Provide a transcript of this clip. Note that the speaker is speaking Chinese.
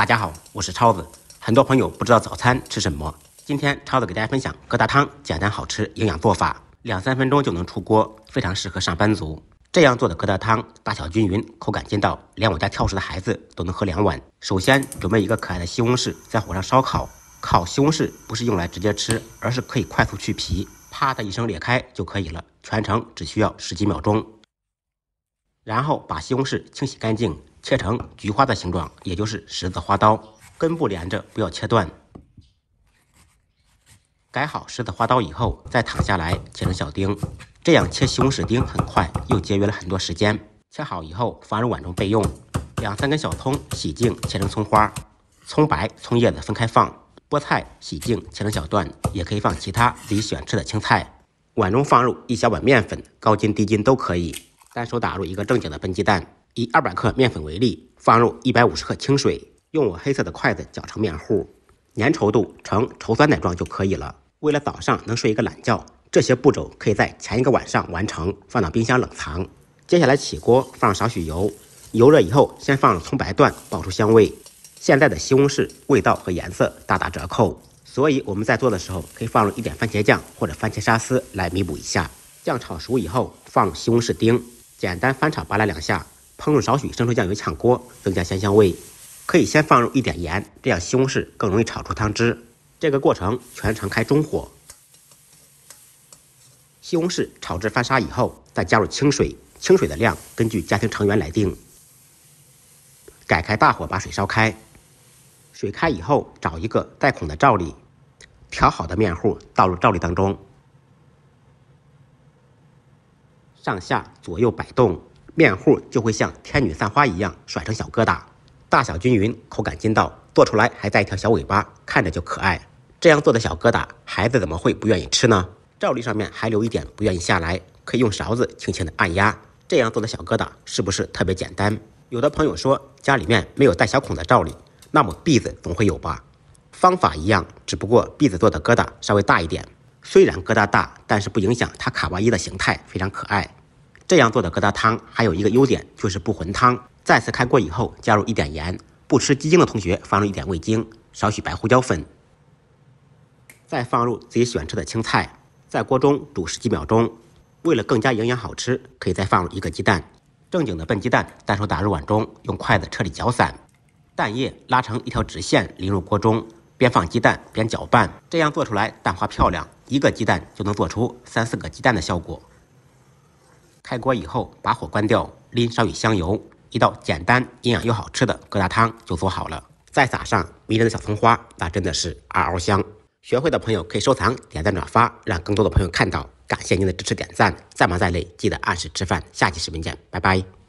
大家好，我是超子。很多朋友不知道早餐吃什么，今天超子给大家分享疙瘩汤，简单好吃，营养做法，2-3分钟就能出锅，非常适合上班族。这样做的疙瘩汤大小均匀，口感筋道，连我家挑食的孩子都能喝2碗。首先准备一个可爱的西红柿，在火上烧烤。烤西红柿不是用来直接吃，而是可以快速去皮，啪的一声裂开就可以了，全程只需要10几秒钟。然后把西红柿清洗干净，切成菊花的形状，也就是十字花刀，根部连着，不要切断。改好十字花刀以后，再躺下来切成小丁，这样切西红柿丁很快，又节约了很多时间。切好以后放入碗中备用。2-3根小葱洗净切成葱花，葱白、葱叶子分开放。菠菜洗净切成小段，也可以放其他自己喜欢吃的青菜。碗中放入1小碗面粉，高筋低筋都可以。单手打入一个正经的笨鸡蛋，以200克面粉为例，放入150克清水，用我黑色的筷子搅成面糊，粘稠度呈稠酸奶状就可以了。为了早上能睡一个懒觉，这些步骤可以在前一个晚上完成，放到冰箱冷藏。接下来起锅，放少许油，油热以后先放入葱白段，爆出香味。现在的西红柿味道和颜色大打折扣，所以我们在做的时候可以放入一点番茄酱或者番茄沙司来弥补一下。酱炒熟以后放入西红柿丁，简单翻炒扒拉2下，烹入少许生抽酱油炝锅，增加鲜香味。可以先放入一点盐，这样西红柿更容易炒出汤汁。这个过程全程开中火。西红柿炒至翻沙以后，再加入清水，清水的量根据家庭成员来定。改开大火把水烧开，水开以后找一个带孔的罩里，调好的面糊倒入罩里当中，上下左右摆动，面糊就会像天女散花一样甩成小疙瘩，大小均匀，口感筋道，做出来还带一条小尾巴，看着就可爱。这样做的小疙瘩，孩子怎么会不愿意吃呢？罩里上面还留一点不愿意下来，可以用勺子轻轻的按压。这样做的小疙瘩是不是特别简单？有的朋友说家里面没有带小孔的罩里，那么篦子总会有吧？方法一样，只不过篦子做的疙瘩稍微大一点。虽然疙瘩大，但是不影响它卡哇伊的形态，非常可爱。这样做的疙瘩汤还有一个优点，就是不浑汤。再次开锅以后加入一点盐，不吃鸡精的同学放入一点味精，少许白胡椒粉，再放入自己喜欢吃的青菜，在锅中煮10几秒钟。为了更加营养好吃，可以再放入1个鸡蛋。正经的笨鸡蛋单手打入碗中，用筷子彻底搅散，蛋液拉成一条直线淋入锅中，边放鸡蛋边搅拌，这样做出来蛋花漂亮，1个鸡蛋就能做出3-4个鸡蛋的效果。开锅以后把火关掉，淋少许香油，一道简单营养又好吃的疙瘩汤就做好了。再撒上迷人的小葱花，那真的是嗷嗷香。学会的朋友可以收藏、点赞、转发，让更多的朋友看到。感谢您的支持点赞，再忙再累记得按时吃饭。下期视频见，拜拜。